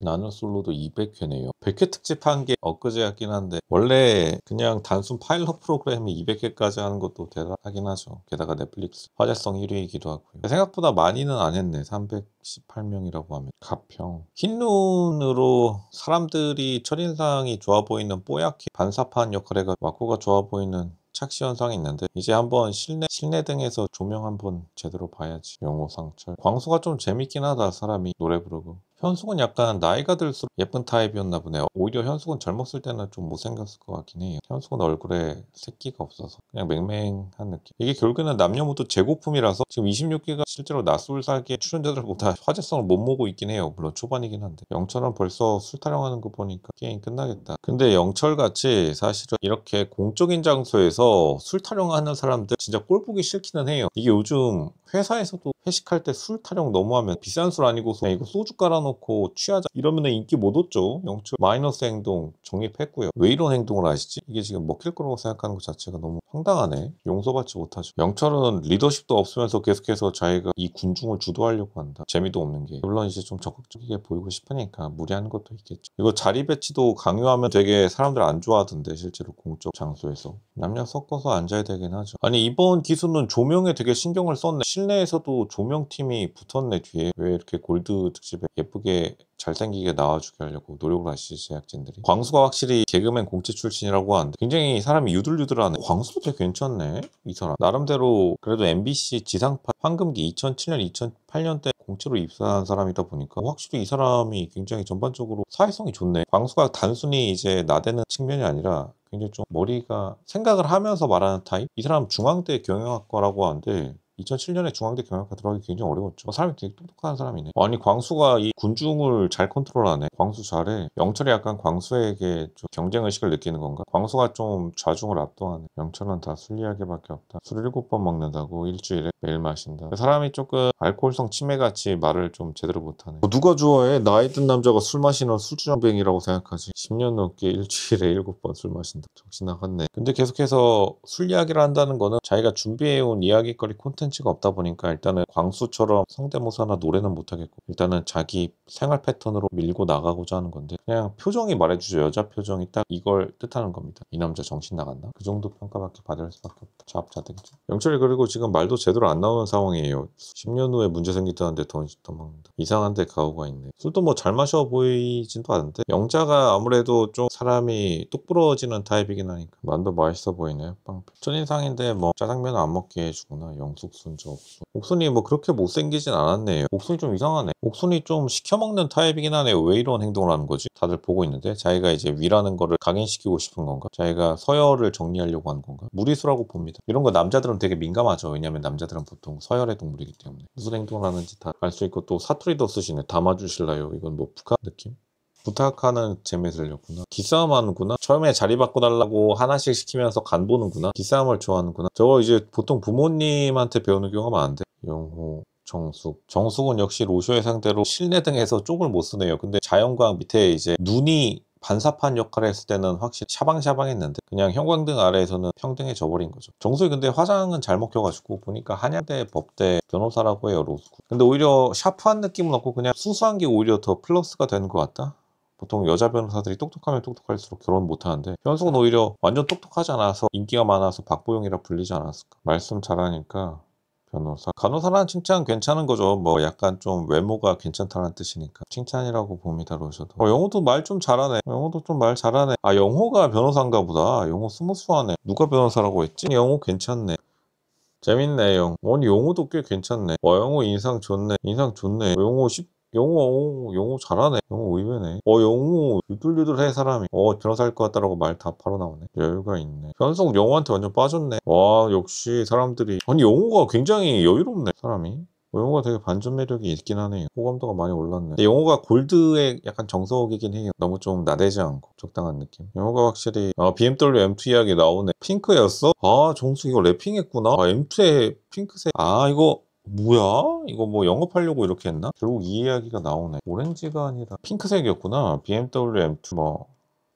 나는 솔로도 200회네요. 100회 특집한 게 엊그제 같긴 한데, 원래 그냥 단순 파일럿 프로그램이 200회까지 하는 것도 대단하긴 하죠. 게다가 넷플릭스 화제성 1위이기도 하고요. 생각보다 많이는 안 했네. 318명이라고 하면. 가평. 흰눈으로 사람들이 첫인상이 좋아 보이는 뽀얗게 반사판 역할해가 와꾸가 좋아 보이는 착시 현상이 있는데, 이제 한번 실내 등에서 조명 한번 제대로 봐야지. 영호상철. 광수가 좀 재밌긴 하다. 사람이 노래 부르고. 현숙은 약간 나이가 들수록 예쁜 타입이었나 보네요. 오히려 현숙은 젊었을 때는 좀 못생겼을 것 같긴 해요. 현숙은 얼굴에 새끼가 없어서 그냥 맹맹한 느낌. 이게 결국에는 남녀 모두 재고품이라서 지금 26기가 실제로 낯설사기의 출연자들보다 화제성을 못 모으고 있긴 해요. 물론 초반이긴 한데. 영철은 벌써 술 타령하는 거 보니까 게임 끝나겠다. 근데 영철같이 사실은 이렇게 공적인 장소에서 술 타령하는 사람들 진짜 꼴 보기 싫기는 해요. 이게 요즘 회사에서도 회식할 때 술 타령 너무하면 비싼 술 아니고서 그냥 이거 소주 깔아놓고 취하자 이러면 인기 못 얻죠. 영철 마이너스 행동 정립했고요. 왜 이런 행동을 하시지? 이게 지금 먹힐 거라고 생각하는 것 자체가 너무 황당하네. 용서받지 못하죠. 영철은 리더십도 없으면서 계속해서 자기가 이 군중을 주도하려고 한다. 재미도 없는 게. 물론 이제 좀 적극적이게 보이고 싶으니까 무리하는 것도 있겠죠. 이거 자리 배치도 강요하면 되게 사람들 안 좋아하던데, 실제로 공적 장소에서. 남녀 섞어서 앉아야 되긴 하죠. 아니, 이번 기수는 조명에 되게 신경을 썼네. 실내에서도 조명팀이 붙었네. 뒤에 왜 이렇게 골드 특집에 예쁘게 잘생기게 나와주게 하려고 노력을 하시지, 제작진들이. 광수가 확실히 개그맨 공채 출신이라고 하는데 굉장히 사람이 유들유들하네. 광수도 되게 괜찮네, 이 사람. 나름대로 그래도 MBC 지상파 황금기 2007년 2008년 때 공채로 입사한 사람이다 보니까 확실히 이 사람이 굉장히 전반적으로 사회성이 좋네. 광수가 단순히 이제 나대는 측면이 아니라 굉장히 좀 머리가 생각을 하면서 말하는 타입? 이 사람 중앙대 경영학과라고 하는데 2007년에 중앙대 경영학과 들어가기 굉장히 어려웠죠. 사람이 되게 똑똑한 사람이네. 아니, 광수가 이 군중을 잘 컨트롤하네. 광수 잘해. 영철이 약간 광수에게 좀 경쟁의식을 느끼는 건가? 광수가 좀 좌중을 압도하네. 영철은 다 술리하게밖에 없다. 술 7번 먹는다고 일주일에 매일 마신다. 사람이 조금 알코올성 치매같이 말을 좀 제대로 못하네. 누가 좋아해? 나이 든 남자가 술 마시는 술주정뱅이라고 생각하지. 10년 넘게 일주일에 7번 술 마신다. 정신 나갔네. 근데 계속해서 술 이야기를 한다는 거는 자기가 준비해온 이야기거리 콘텐츠가 없다 보니까 일단은 광수처럼 성대모사나 노래는 못하겠고 일단은 자기 생활 패턴으로 밀고 나가고자 하는 건데, 그냥 표정이 말해주죠. 여자 표정이 딱 이걸 뜻하는 겁니다. 이 남자 정신 나갔나? 그 정도 평가밖에 받을 수밖에 없다. 자업자득이죠. 영철이 그리고 지금 말도 제대로 안 나오는 상황이에요. 10년 후에 문제 생기다는데 더 먹는다. 이상한데 가오가 있네. 술도 뭐 잘 마셔 보이진도 않은데 영자가 아무래도 좀 사람이 뚝 부러지는 타입이긴 하니까 만도 맛있어 보이네요. 빵. 첫인상인데 뭐 짜장면 안 먹게 해주구나. 영숙순저 옥순. 옥순이 뭐 그렇게 못생기진 않았네요. 옥순이 좀 이상하네. 옥순이 좀 시켜먹는 타입이긴 하네요. 왜 이런 행동을 하는 거지? 다들 보고 있는데 자기가 이제 위라는 거를 각인시키고 싶은 건가? 자기가 서열을 정리하려고 하는 건가? 무리수라고 봅니다. 이런 거 남자들은 되게 민감하죠. 왜냐면 남자들은 보통 서열의 동물이기 때문에 무슨 행동을 하는지 다 알 수 있고, 또 사투리도 쓰시네. 담아주실래요? 이건 뭐 북한 느낌? 부탁하는 재미에 들렸구나. 기싸움 하는구나. 처음에 자리 바꿔달라고 하나씩 시키면서 간 보는구나. 기싸움을 좋아하는구나. 저거 이제 보통 부모님한테 배우는 경우가 많은데. 영호, 정숙. 정숙은 역시 로쇼의 상대로 실내 등에서 쪽을 못 쓰네요. 근데 자연광 밑에 이제 눈이 반사판 역할을 했을 때는 확실히 샤방샤방했는데 그냥 형광등 아래에서는 평등해져 버린 거죠. 정수이 근데 화장은 잘 먹혀가지고 보니까 한양대 법대 변호사라고 해요. 로스쿨. 근데 오히려 샤프한 느낌은 없고 그냥 수수한 게 오히려 더 플러스가 되는 것 같다. 보통 여자 변호사들이 똑똑하면 똑똑할수록 결혼 못하는데 현숙은 오히려 완전 똑똑하지 않아서 인기가 많아서 박보영이라 불리지 않았을까. 말씀 잘하니까 변호사. 간호사라는 칭찬 괜찮은 거죠. 뭐 약간 좀 외모가 괜찮다는 뜻이니까 칭찬이라고 봅니다. 로셔도. 영호도 말 좀 잘하네. 영호도 좀 말 잘하네. 아, 영호가 변호사인가 보다. 영호 스무스하네. 누가 변호사라고 했지? 영호 괜찮네. 재밌네. 아니, 영호도 꽤 괜찮네. 와, 영호 인상 좋네. 인상 좋네. 영호 잘하네. 영호 의외네. 영호 유들유들해 사람이. 변호사일 것 같다라고 말 다 바로 나오네. 여유가 있네. 현석 영호한테 완전 빠졌네. 와, 역시 사람들이. 아니, 영호가 굉장히 여유롭네, 사람이. 영호가 되게 반전 매력이 있긴 하네요. 호감도가 많이 올랐네. 근데 영호가 골드의 약간 정석이긴 해요. 너무 좀 나대지 않고 적당한 느낌. 영호가 확실히 BMW M2 이야기 나오네. 핑크였어? 아, 정수 이거 래핑했구나. 아, M2의 핑크색. 아, 이거 뭐야? 이거 뭐 영업하려고 이렇게 했나? 결국 이 이야기가 나오네. 오렌지가 아니라 핑크색이었구나. BMW M2 뭐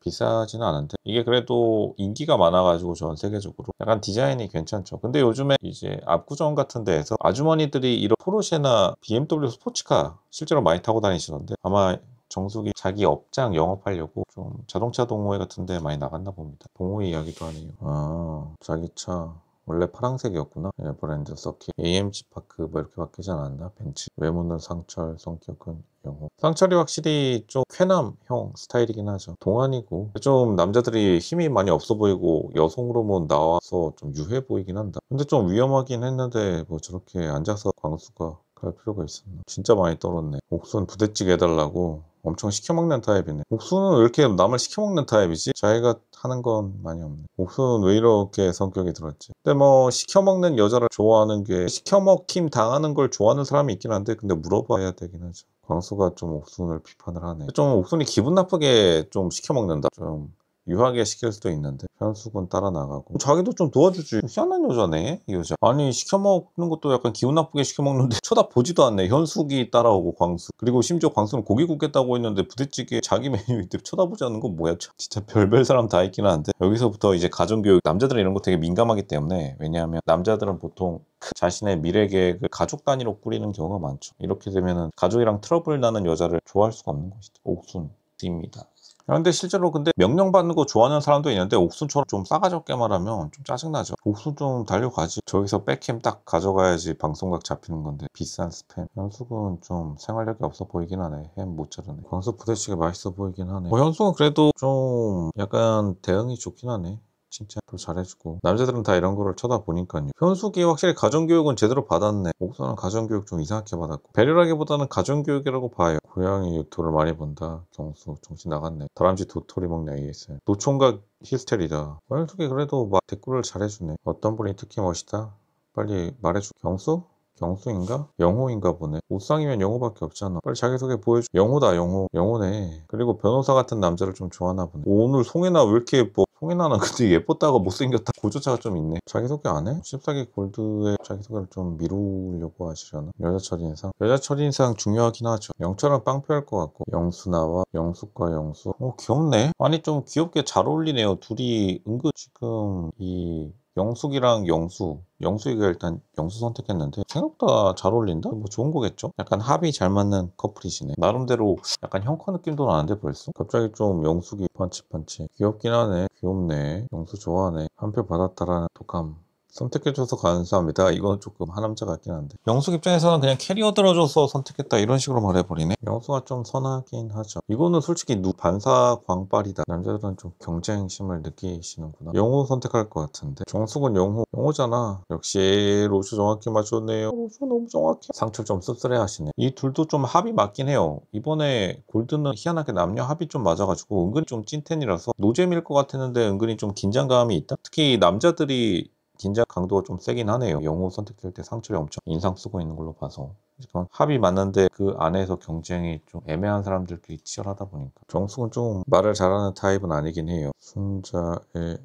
비싸지는 않은데 이게 그래도 인기가 많아가지고 전 세계적으로 약간 디자인이 괜찮죠. 근데 요즘에 이제 압구정 같은 데에서 아주머니들이 이런 포르쉐나 BMW 스포츠카 실제로 많이 타고 다니시던데 아마 정숙이 자기 업장 영업하려고 좀 자동차 동호회 같은 데 많이 나갔나 봅니다. 동호회 이야기도 하네요. 아, 자기 차 원래 파란색이었구나. 예, 브랜드 서킷 AMG 파크 뭐 이렇게 바뀌지 않았나? 벤츠. 외모는 상철, 성격은 영호. 상철이 확실히 좀 쾌남형 스타일이긴 하죠. 동안이고 좀 남자들이 힘이 많이 없어 보이고 여성 호르몬 나와서 좀 유해 보이긴 한다. 근데 좀 위험하긴 했는데 뭐 저렇게 앉아서 광수가 갈 필요가 있었나? 진짜 많이 떨었네. 옥순 부대찌개 해달라고 엄청 시켜먹는 타입이네. 옥수는 왜 이렇게 남을 시켜먹는 타입이지? 자기가 하는 건 많이 없네. 옥수는 왜 이렇게 성격이 들었지? 근데 뭐 시켜먹는 여자를 좋아하는 게 시켜먹힘 당하는 걸 좋아하는 사람이 있긴 한데 근데 물어봐야 되긴 하죠. 광수가 좀 옥순을 비판을 하네. 좀 옥순이 기분 나쁘게 좀 시켜먹는다. 좀 유하게 시킬 수도 있는데 현숙은 따라 나가고 자기도 좀 도와주지. 희한한 여자네 이 여자. 아니 시켜먹는 것도 약간 기분 나쁘게 시켜먹는데 쳐다보지도 않네. 현숙이 따라오고 광수, 그리고 심지어 광수는 고기 굽겠다고 했는데 부대찌개 자기 메뉴인데 쳐다보지 않는 건 뭐야. 진짜 별별 사람 다 있긴 한데 여기서부터 이제 가정교육, 남자들은 이런 거 되게 민감하기 때문에. 왜냐하면 남자들은 보통 자신의 미래 계획을 가족 단위로 꾸리는 경우가 많죠. 이렇게 되면은 가족이랑 트러블 나는 여자를 좋아할 수가 없는 것이죠. 옥순입니다. 근데 실제로 근데 명령받는 거 좋아하는 사람도 있는데 옥순처럼 좀 싸가지 없게 말하면 좀 짜증나죠. 옥순 좀 달려가지. 저기서 백캠 딱 가져가야지 방송각 잡히는 건데 비싼 스팸. 현숙은 좀 생활력이 없어 보이긴 하네. 햄 모짜르네. 광수 부대찌개 맛있어 보이긴 하네. 현숙은 그래도 좀 약간 대응이 좋긴 하네. 칭찬도 잘해주고. 남자들은 다 이런 거를 쳐다보니까요. 현숙이 확실히 가정교육은 제대로 받았네. 옥수는 가정교육 좀 이상하게 받았고. 배려라기보다는 가정교육이라고 봐요. 고양이 유튜브를 많이 본다. 경수 정신 나갔네. 다람쥐 도토리 먹네. AS 노총각 히스테리다. 현숙이 그래도 막 댓글을 잘해주네. 어떤 분이 특히 멋있다? 빨리 말해줘. 경수? 경수인가? 영호인가 보네. 우상이면 영호밖에 없잖아. 빨리 자기소개 보여줘. 영호다, 영호. 영호네. 그리고 변호사 같은 남자를 좀 좋아하나 보네. 오늘 송혜나 왜 이렇게 예뻐? 송혜나는 근데 예뻤다가 못생겼다. 고조차가 좀 있네. 자기소개 안 해? 14기 골드에 자기소개를 좀 미루려고 하시려나? 여자 첫인상? 여자 첫인상 중요하긴 하죠. 영철은 빵표할 것 같고. 영수나와 영숙과 영수. 귀엽네. 아니 좀 귀엽게 잘 어울리네요. 둘이 은근 지금 이 영숙이랑 영수이가 일단 영수 선택했는데 생각보다 잘 어울린다? 뭐 좋은 거겠죠? 약간 합이 잘 맞는 커플이시네. 나름대로 약간 형커 느낌도 나는데 벌써? 갑자기 좀 영숙이 펀치펀치. 귀엽긴 하네. 귀엽네. 영수 좋아하네. 한 표 받았다라는 독감. 선택해줘서 감사합니다. 이건 조금 하남자 같긴 한데. 영숙 입장에서는 그냥 캐리어 들어줘서 선택했다 이런 식으로 말해버리네. 영수가 좀 선하긴 하죠. 이거는 솔직히 반사 광빨이다. 남자들은 좀 경쟁심을 느끼시는구나. 영호 선택할 것 같은데. 정숙은 영호잖아. 역시 로즈 정확히 맞췄네요. 로즈 너무 정확해. 상철 좀 씁쓸해 하시네. 이 둘도 좀 합이 맞긴 해요. 이번에 골드는 희한하게 남녀 합이 좀 맞아가지고 은근히 좀 찐텐이라서 노잼일 것 같았는데 은근히 좀 긴장감이 있다. 특히 남자들이 긴장 강도가 좀 세긴 하네요. 영호 선택될 때 상철이 엄청 인상 쓰고 있는 걸로 봐서. 지금 합이 맞는데 그 안에서 경쟁이 좀 애매한 사람들끼리 치열하다 보니까. 정숙은 좀 말을 잘하는 타입은 아니긴 해요. 순자의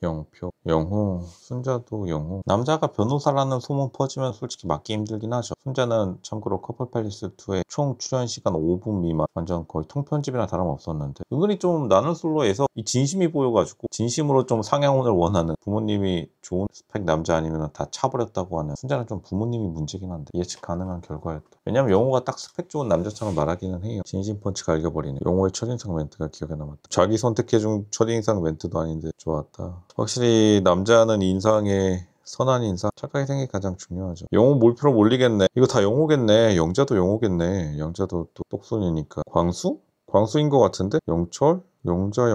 영표, 영호, 순자도 영호. 남자가 변호사라는 소문 퍼지면 솔직히 맡기 힘들긴 하죠. 순자는 참고로 커플팰리스2의 총 출연 시간 5분 미만, 완전 거의 통편집이나 다름없었는데 은근히 좀 나는 솔로에서 이 진심이 보여가지고 진심으로 좀 상향혼을 원하는, 부모님이 좋은 스펙 남자 아니면 다 차버렸다고 하는. 순자는 좀 부모님이 문제긴 한데 예측 가능한 결과였다. 왜냐면 영호가 딱 스펙 좋은 남자처럼 말하기는 해요. 진심 펀치 갈겨버리네. 영호의 첫인상 멘트가 기억에 남았다. 자기 선택해준 첫인상 멘트도 아닌데 좋았다. 확실히 남자는 인상에 선한 인상, 착하게 생긴 게 가장 중요하죠. 영호 몰표로 몰리겠네. 이거 다 영호겠네. 영자도 영호겠네. 영자도 또 똑손이니까. 광수? 광수인 것 같은데? 영철? 영자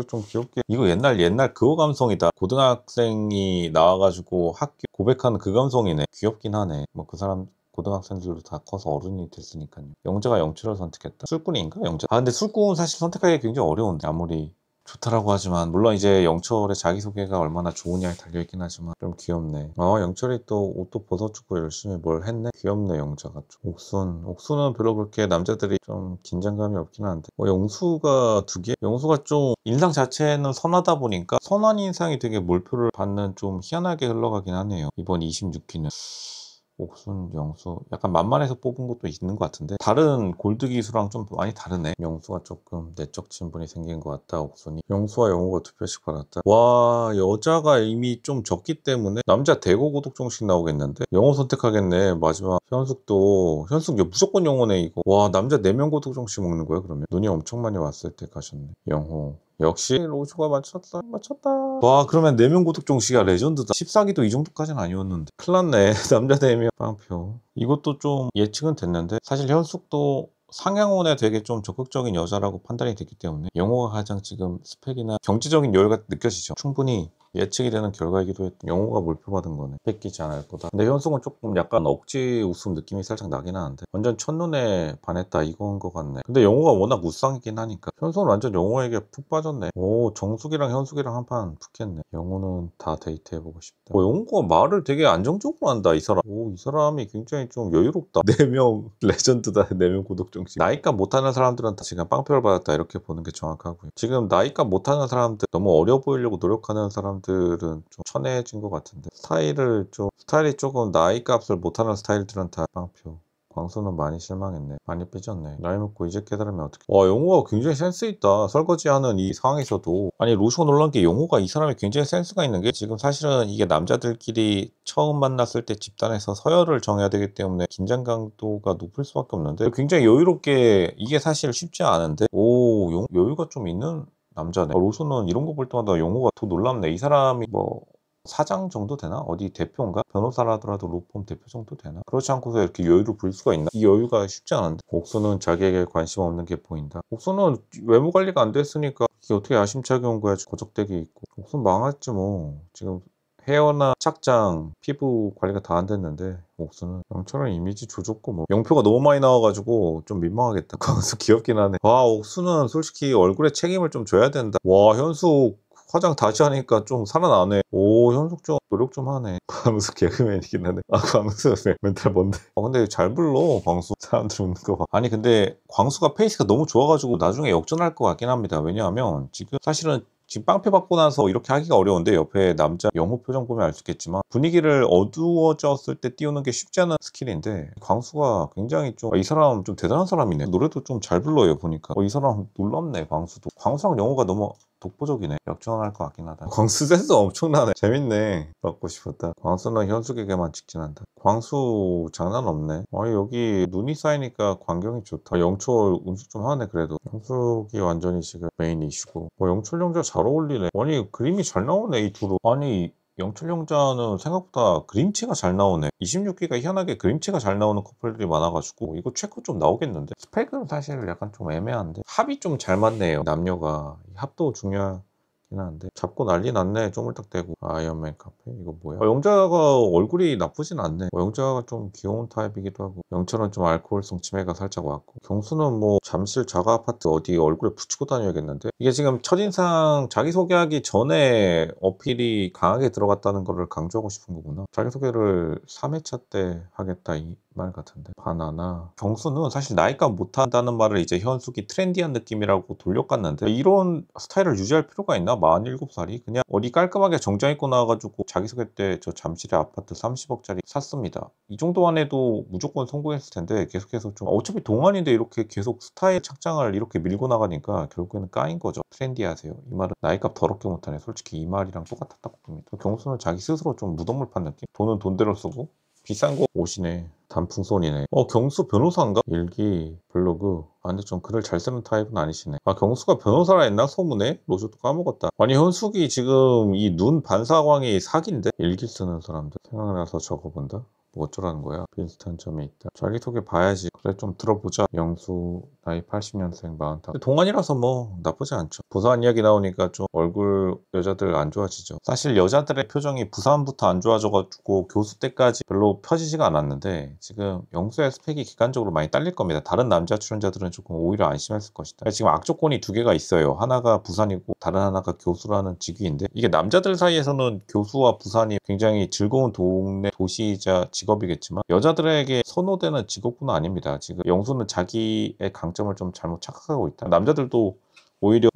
좀 귀엽게. 이거 옛날 그거 감성이다. 고등학생이 나와가지고 학교 고백하는 그 감성이네. 귀엽긴 하네. 뭐 그 사람 고등학생들도 다 커서 어른이 됐으니까요. 영자가 영철을 선택했다. 술꾼인가 영자? 근데 술꾼 사실 선택하기 굉장히 어려운데 아무리 좋다라고 하지만, 물론 이제 영철의 자기소개가 얼마나 좋으냐에 달려있긴 하지만 좀 귀엽네. 영철이 또 옷도 벗어주고 열심히 뭘 했네. 귀엽네 영자가 좀. 옥수는 별로 그렇게 남자들이 좀 긴장감이 없긴 한데 영수가 두 개? 영수가 좀 인상 자체는 선하다 보니까 선한 인상이 되게 몰표를 받는, 좀 희한하게 흘러가긴 하네요. 이번 26기는 옥순, 영수 약간 만만해서 뽑은 것도 있는 것 같은데 다른 골드 기수랑 좀 많이 다르네. 영수가 조금 내적 친분이 생긴 것 같다. 옥순이. 영수와 영호가 2표씩 받았다. 와, 여자가 이미 좀 적기 때문에 남자 대고 고독종씩 나오겠는데 영호 선택하겠네. 마지막 현숙 무조건 영호네 이거. 와, 남자 4명 고독종씩 먹는 거야 그러면. 눈이 엄청 많이 왔을 때 가셨네. 영호. 역시 로즈가 맞췄다. 와, 그러면 4명 고독종씨가 레전드다. 14기도 이 정도까지는 아니었는데 큰일 났네. 남자 4명 빵표. 이것도 좀 예측은 됐는데 사실 현숙도 상향원에 되게 좀 적극적인 여자라고 판단이 됐기 때문에 영호가 가장 지금 스펙이나 경제적인 여유가 느껴지죠. 충분히 예측이 되는 결과이기도 했고 영호가 몰표 받은 거네. 뺏기지 않을 거다. 근데 현숙은 조금 약간 억지 웃음 느낌이 살짝 나긴 하는데 완전 첫눈에 반했다 이건 거 같네. 근데 영호가 워낙 우상이긴 하니까 현숙은 완전 영호에게 푹 빠졌네. 오, 정숙이랑 현숙이랑 한판 붙겠네. 영호는 다 데이트해보고 싶다. 영호가 말을 되게 안정적으로 한다 이 사람. 오, 이 사람이 굉장히 좀 여유롭다. 4명 레전드다. 4명 고독정식. 나이값 못하는 사람들은 다 지금 빵표를 받았다 이렇게 보는 게 정확하고요. 지금 나이값 못하는 사람들, 너무 어려 보이려고 노력하는 사람들은 좀 천해진 것 같은데 스타일이 조금 나이값을 못하는 스타일들은 다 빵표. 광수는 많이 실망했네. 많이 삐졌네. 나이 먹고 이제 깨달으면 어떡해. 와, 영호가 굉장히 센스 있다. 설거지하는 이 상황에서도. 아니, 로쇼가 놀란 게 영호가 이 사람이 굉장히 센스가 있는 게 지금 사실은 이게 남자들끼리 처음 만났을 때 집단에서 서열을 정해야 되기 때문에 긴장 강도가 높을 수밖에 없는데 굉장히 여유롭게 이게 사실 쉽지 않은데 오, 여유가 좀 있는 남자네. 로쇼는 이런 거 볼 때마다 영호가 더 놀랍네. 이 사람이 뭐 사장 정도 되나? 어디 대표인가? 변호사라더라도 로펌 대표 정도 되나? 그렇지 않고서 이렇게 여유를 부릴 수가 있나? 이 여유가 쉽지 않은데. 옥수는 자기에게 관심 없는 게 보인다. 옥수는 외모 관리가 안 됐으니까 이게 어떻게 야심차게 온 거야? 고적대기 있고. 옥수는 망했지 뭐. 지금 헤어나 착장, 피부 관리가 다 안 됐는데 옥수는 영철은 이미지 조졌고 뭐 영표가 너무 많이 나와가지고 좀 민망하겠다. 광수 귀엽긴 하네. 와, 옥수는 솔직히 얼굴에 책임을 좀 져야 된다. 와, 현숙 화장 다시 하니까 좀 살아나네. 오, 현숙 좀 노력 좀 하네. 광수 개그맨이긴 하네. 아, 광수 멘탈 뭔데? 근데 잘 불러 광수. 사람들 웃는 거 봐. 아니 근데 광수가 페이스가 너무 좋아가지고 나중에 역전할 것 같긴 합니다. 왜냐하면 지금 사실은 지금 빵표 받고 나서 이렇게 하기가 어려운데 옆에 남자 영호 표정 보면 알 수 있겠지만 분위기를 어두워졌을 때 띄우는 게 쉽지 않은 스킬인데 광수가 굉장히 좀 이 사람 좀 대단한 사람이네. 노래도 좀 잘 불러요 보니까. 이 사람 놀랍네. 광수도. 광수랑 영호가 너무 독보적이네. 역전할 것 같긴 하다. 광수 센스 엄청나네. 재밌네. 받고 싶었다. 광수는 현숙에게만 직진한다. 광수 장난 없네. 여기 눈이 쌓이니까 광경이 좋다. 영철 음식 좀 하네 그래도. 현숙이 완전히 지금 메인 이슈고. 영철 영자 잘 어울리네. 아니 그림이 잘 나오네 이 둘은. 아니 영철 영자는 생각보다 그림체가 잘 나오네. 26기가 희한하게 그림체가 잘 나오는 커플들이 많아가지고 이거 체크 좀 나오겠는데. 스펙은 사실 약간 좀 애매한데 합이 좀 잘 맞네요. 남녀가 합도 중요하긴 한데 잡고 난리 났네. 쪼물딱대고. 아이언맨 카페 이거 뭐야. 영자가 얼굴이 나쁘진 않네. 영자가 좀 귀여운 타입이기도 하고 영철은 좀 알코올성 치매가 살짝 왔고 경수는 뭐 잠실 자가 아파트 어디 얼굴에 붙이고 다녀야겠는데. 이게 지금 첫인상 자기소개하기 전에 어필이 강하게 들어갔다는 거를 강조하고 싶은 거구나. 자기소개를 3회차 때 하겠다 이 말 같은데. 바나나. 경수는 사실 나이값 못한다는 말을 이제 현숙이 트렌디한 느낌이라고 돌려깠는데 이런 스타일을 유지할 필요가 있나? 47살이 그냥 어디 깔끔하게 정장 입고 나와가지고 자기소개 때 저 잠실의 아파트 30억짜리 샀습니다. 이 정도만 해도 무조건 성공했을 텐데 계속해서 좀 어차피 동안인데 이렇게 계속 스타일 착장을 이렇게 밀고 나가니까 결국에는 까인 거죠. 트렌디하세요. 이 말은 나이값 더럽게 못하네. 솔직히 이 말이랑 똑같았다고 봅니다. 경수는 자기 스스로 좀 무덤을 판 느낌? 돈은 돈대로 쓰고 비싼 거 옷이네. 단풍손이네. 경수 변호사인가? 일기, 블로그. 근데 좀 글을 잘 쓰는 타입은 아니시네. 경수가 변호사라 했나? 소문에? 로즈도 까먹었다. 아니, 현숙이 지금 이 눈 반사광이 사기인데? 일기 쓰는 사람들. 생각나서 적어본다? 뭐 어쩌라는 거야? 비슷한 점이 있다. 자기소개 봐야지. 그래, 좀 들어보자. 영수, 나이 80년생 45. 동안이라서 뭐 나쁘지 않죠. 부산 이야기 나오니까 좀 얼굴 여자들 안 좋아지죠. 사실 여자들의 표정이 부산부터 안 좋아져가지고 교수 때까지 별로 펴지지가 않았는데 지금 영수의 스펙이 기간적으로 많이 딸릴 겁니다. 다른 남자 출연자들은 조금 오히려 안심했을 것이다. 지금 악조건이 2개가 있어요. 하나가 부산이고 다른 하나가 교수라는 직위인데 이게 남자들 사이에서는 교수와 부산이 굉장히 즐거운 동네 도시이자 직업이겠지만 여자들에게 선호되는 직업군은 아닙니다. 지금 영수는 자기의 강점을 좀 잘못 착각하고 있다. 남자들도 오히려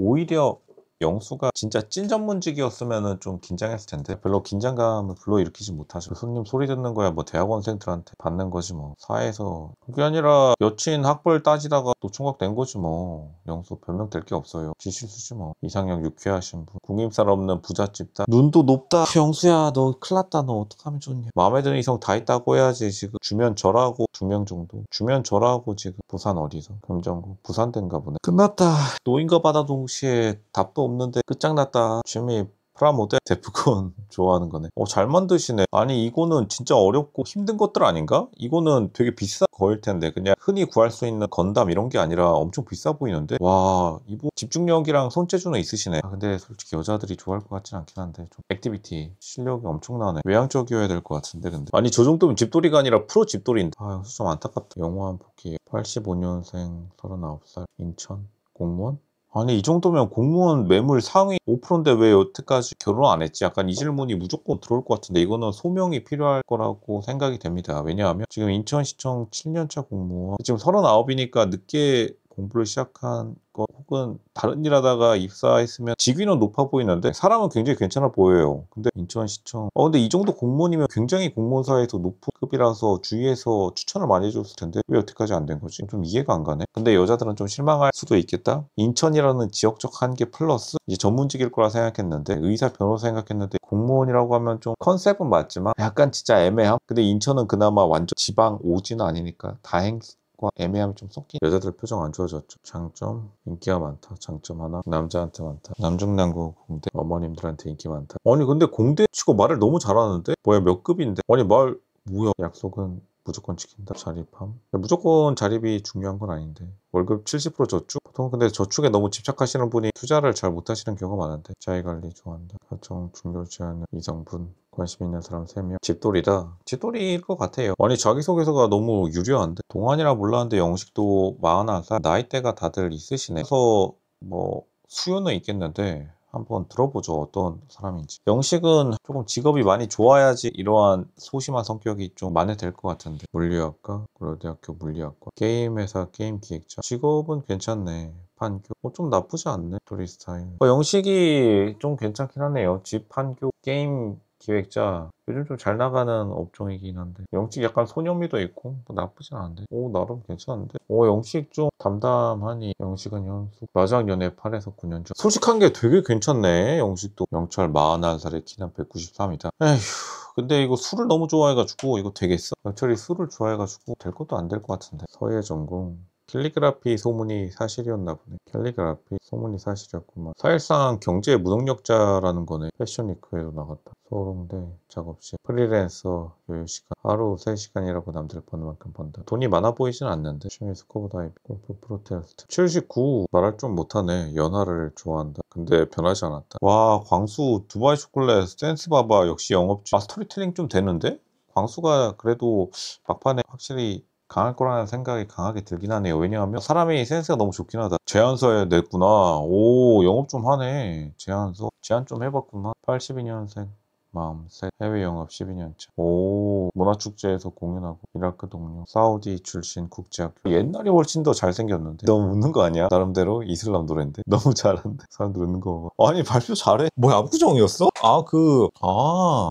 영수가 진짜 찐 전문직이었으면은 좀 긴장했을 텐데 별로 긴장감을 불러일으키지 못하죠. 손님 소리 듣는 거야 뭐 대학원생들한테 받는 거지 뭐. 사회에서 그게 아니라 여친 학벌 따지다가 노총각 된 거지 뭐. 영수 별명 될 게 없어요. 지실수지 뭐. 이상형 유쾌하신 분, 구김살 없는 부잣집 딸, 눈도 높다. 영수야 너 큰일 났다. 너 어떡하면 좋냐. 마음에 드는 이성 다 있다고 해야지. 지금 주면 절하고 2명 정도, 주면 절하고 지금 부산 어디서 금정구 부산대인가 보네. 끝났다. 노인과 바다 동시에 답도 없는데 끝장났다. 취미 프라모델 데프콘 좋아하는 거네. 잘 만드시네. 아니 이거는 진짜 어렵고 힘든 것들 아닌가? 이거는 되게 비싼 거일 텐데 그냥 흔히 구할 수 있는 건담 이런 게 아니라 엄청 비싸 보이는데. 와 이거 집중력이랑 손재주는 있으시네. 근데 솔직히 여자들이 좋아할 것 같진 않긴 한데 좀 액티비티 실력이 엄청나네. 외향적이어야 될 것 같은데 근데. 아니 저 정도면 집돌이가 아니라 프로 집돌이인데. 영수 좀 안타깝다. 영화 한 볼게요. 85년생 39살 인천 공무원? 아니 이 정도면 공무원 매물 상위 5%인데 왜 여태까지 결혼 안 했지? 약간 이 질문이 무조건 들어올 것 같은데 이거는 소명이 필요할 거라고 생각이 됩니다. 왜냐하면 지금 인천시청 7년차 공무원, 지금 39이니까 늦게 공부를 시작한 거 혹은 다른 일 하다가 입사했으면 직위는 높아 보이는데 사람은 굉장히 괜찮아 보여요. 근데 인천시청 근데 이 정도 공무원이면 굉장히 공무원사에서 높은 급이라서 주위에서 추천을 많이 해줬을 텐데 왜 여태까지 안 된 거지? 좀 이해가 안 가네. 근데 여자들은 좀 실망할 수도 있겠다. 인천이라는 지역적 한계 플러스 이제 전문직일 거라 생각했는데 의사 변호사 생각했는데 공무원이라고 하면 좀 컨셉은 맞지만 약간 진짜 애매함. 근데 인천은 그나마 완전 지방 오지는 아니니까 다행 과 애매함이 좀 섞인. 여자들 표정 안 좋아졌죠. 장점 인기가 많다. 장점 하나 남자한테 많다. 남중남고 공대 어머님들한테 인기 많다. 아니 근데 공대 치고 말을 너무 잘하는데 뭐야 몇 급인데. 아니 말 뭐야. 약속은 무조건 지킨다. 자립함. 무조건 자립이 중요한 건 아닌데 월급 70% 저축? 보통 근데 저축에 너무 집착하시는 분이 투자를 잘 못하시는 경우가 많은데. 자기관리 좋아한다. 가정 중요치 않은 이성분, 관심 있는 사람 3명. 집돌이다. 집돌이일 것 같아요. 아니 자기소개서가 너무 유려한데. 동안이라 몰랐는데 영식도 41살. 나이대가 다들 있으시네. 그래서 뭐 수요는 있겠는데 한번 들어보죠. 어떤 사람인지. 영식은 조금 직업이 많이 좋아야지 이러한 소심한 성격이 좀 만회될 것 같은데. 물리학과, 고려대학교 물리학과, 게임회사 게임기획자. 직업은 괜찮네. 판교. 좀 나쁘지 않네. 스토리 스타일. 영식이 좀 괜찮긴 하네요. 집 판교 게임 기획자. 요즘 좀 잘 나가는 업종이긴 한데 영식 약간 소녀미도 있고 뭐 나쁘진 않은데. 나름 괜찮은데. 영식 좀 담담하니. 영식은 현수 마지막 연애 8에서 9년 전. 솔직한 게 되게 괜찮네. 영식도. 영철 41살에 키는 193이다 에휴. 근데 이거 술을 너무 좋아해가지고 이거 되겠어? 영철이 술을 좋아해가지고 될 것도 안 될 것 같은데. 서예 전공. 캘리그라피 소문이 사실이었나 보네. 캘리그라피 소문이 사실이었구만. 사실상 경제의 무능력자라는 거네. 패션위크에도 나갔다. 소롱대 작업실 프리랜서 여유시간 하루 3시간 일하고 남들 버는 만큼 번다. 돈이 많아 보이진 않는데. 취미 스쿠버 다이빙 골프 프로테스트 79 말할 좀 못하네. 연하를 좋아한다. 근데 변하지 않았다. 와 광수 두바이 초콜릿 센스 봐봐. 역시 영업주. 스토리텔링 좀 되는데? 광수가 그래도 막판에 확실히 강할 거라는 생각이 강하게 들긴 하네요. 왜냐하면 사람이 센스가 너무 좋긴 하다. 제안서에 냈구나. 오 영업 좀 하네. 제안서 제안 좀 해봤구나. 82년생 마음새 해외 영업 12년차. 오 문화축제에서 공연하고 이라크 동료 사우디 출신 국제학교. 옛날이 훨씬 더 잘생겼는데. 너무 웃는 거 아니야? 나름대로 이슬람 노래인데 너무 잘한대. 사람들 웃는 거 봐. 아니 발표 잘해. 뭐야 압구정이었어?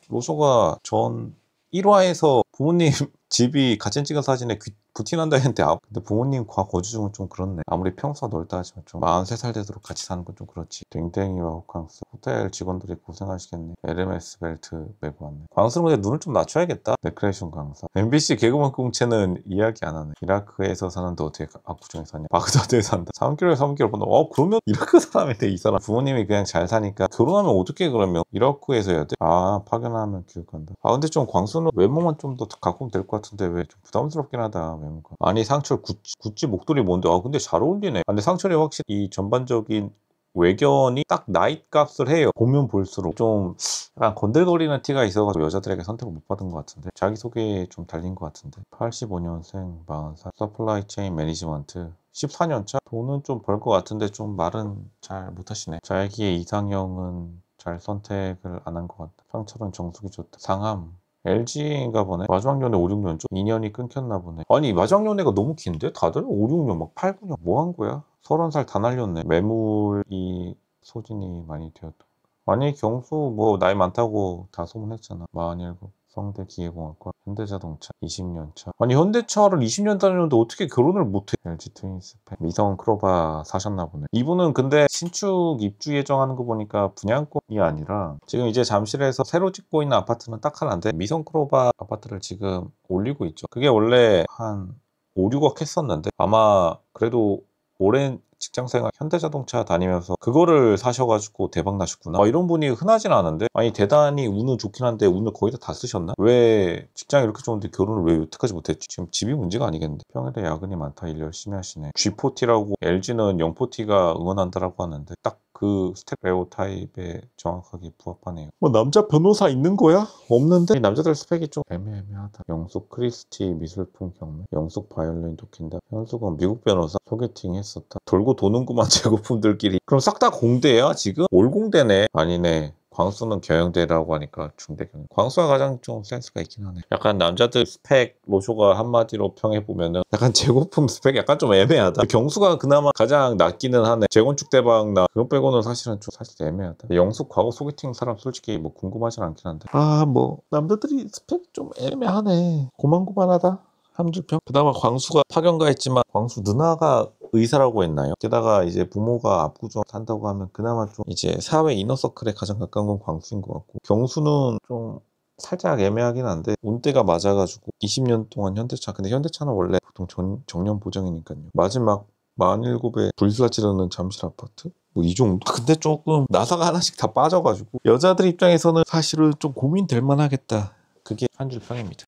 로쇼가 전 1화에서 부모님 집이 가진 찍은 사진에 부티난다 했는데 근데 부모님 과 거주 중은 좀 그렇네. 아무리 평수가 넓다 하지만 좀 43살 되도록 같이 사는 건 좀 그렇지. 댕댕이와 호캉스 호텔 직원들이 고생하시겠네. 에르메스 벨트 메고 왔네. 광수는 근데 눈을 좀 낮춰야겠다. 레크레이션 강사. MBC 개그맨 공채는 이야기 안 하네. 이라크에서 사는데 어떻게 압구정에 사냐. 바그다드에 산다. 3개월 3개월 본다. 그러면 이라크 사람인데 이 사람 부모님이 그냥 잘 사니까 결혼하면 어떻게 그러면 이라크에서 해야 돼? 파견하면 교육한다. 근데 좀 광수는 외모만 좀 더 갖고 오면 될 것 같은데 왜 좀 부담스럽긴 하다 외모가. 아니 상철 구찌 목도리 뭔데. 근데 잘 어울리네. 근데 상철이 확실히 이 전반적인 외견이 딱 나이 값을 해요. 보면 볼수록 좀 약간 건들거리는 티가 있어가지고 여자들에게 선택을 못 받은 것 같은데. 자기소개에 좀 달린 것 같은데. 85년생 40살 서플라이 체인 매니지먼트 14년차. 돈은 좀 벌 것 같은데 좀 말은 잘 못하시네. 자기의 이상형은 잘 선택을 안 한 것 같다. 상철은 정숙이 좋다. 상함 LG인가 보네. 마지막 연애 5, 6년 좀 인연이 끊겼나 보네. 아니 마지막 연애가 너무 긴데? 다들 5, 6년 막 8, 9년 뭐 한 거야? 30살 다 날렸네. 매물이 소진이 많이 되었던. 아니 경수 뭐 나이 많다고 다 소문했잖아. 47. 성대 기계공학과, 현대자동차 20년 차. 아니 현대차를 20년 다녔는데 어떻게 결혼을 못해? LG 트윈스펙, 미성 크로바 사셨나 보네. 이분은 근데 신축 입주 예정하는 거 보니까 분양권이 아니라 지금 이제 잠실에서 새로 짓고 있는 아파트는 딱 하나인데 미성 크로바 아파트를 지금 올리고 있죠. 그게 원래 한 5, 6억 했었는데 아마 그래도 오랜 직장생활 현대자동차 다니면서 그거를 사셔가지고 대박 나셨구나. 이런 분이 흔하진 않은데, 아니 대단히 운은 좋긴 한데 운을 거의 다 쓰셨나? 왜 직장이 이렇게 좋은데 결혼을 왜 여태까지 못했지? 지금 집이 문제가 아니겠는데. 평일에 야근이 많다. 일 열심히 하시네. G40라고 LG는 040가 응원한다라고 하는데 딱 그 스테레오 타입에 정확하게 부합하네요. 뭐 남자 변호사 있는 거야? 없는데? 이 남자들 스펙이 좀 애매하다. 영숙 크리스티 미술품 경매, 영숙 바이올린 도킨다. 현숙은 미국 변호사 소개팅 했었다. 돌고 도는구만 제고품들끼리. 그럼 싹 다 공대야 지금? 올공대네. 아니네. 광수는 경영대라고 하니까 중대경영. 광수가 가장 좀 센스가 있긴 하네. 약간 남자들 스펙 로쇼가 한마디로 평해보면은 약간 재고품 스펙 약간 좀 애매하다. 경수가 그나마 가장 낫기는 하네. 재건축 대박 나. 그거 빼고는 사실은 좀 사실 애매하다. 영숙 과거 소개팅 사람 솔직히 뭐 궁금하진 않긴 한데. 뭐 남자들이 스펙 좀 애매하네. 고만고만하다. 함주평. 그나마 광수가 파견가 했지만 광수 누나가 의사라고 했나요? 게다가 이제 부모가 압구정 산다고 하면 그나마 좀 이제 사회 이너서클에 가장 가까운 건 광수인 것 같고, 경수는 좀 살짝 애매하긴 한데 운대가 맞아가지고 20년 동안 현대차. 근데 현대차는 원래 보통 정년 보장이니까요. 마지막 47에 불사 지르는 잠실 아파트? 뭐 이 정도? 근데 조금 나사가 하나씩 다 빠져가지고 여자들 입장에서는 사실은 좀 고민될 만하겠다. 그게 한 줄 평입니다.